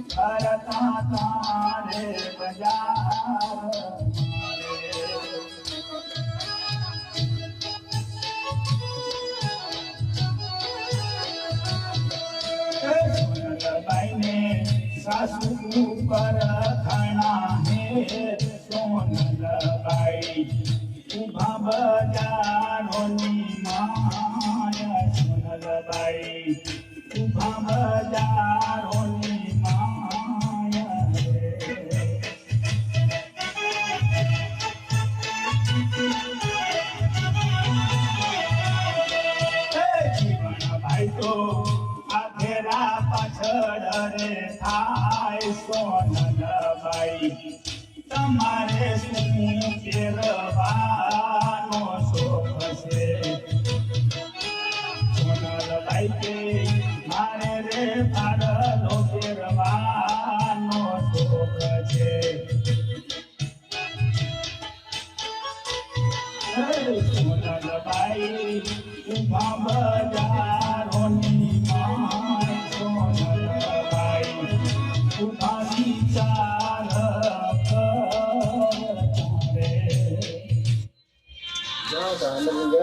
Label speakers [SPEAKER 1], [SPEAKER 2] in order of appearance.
[SPEAKER 1] કરતા તારે બજાર સોનલબાઈ ને સાસુ પર ખાણા હે સોનલબાઈ ઉભા બજારોની માયા સોનલબાઈ ઉભા બજારોની માયા જીવનભાઈ તો આધેરા પાછળ રે થાય સોનલબાઈ તમારે શું પહેરવાનો શોખ છે સોનલબાઈ કે મારે રે પાડલો પહેરવાનો શોખ છે સોનલબાઈ ઉભા બજારોની માય સોનલબાઈ ઉભા વિચાર કરે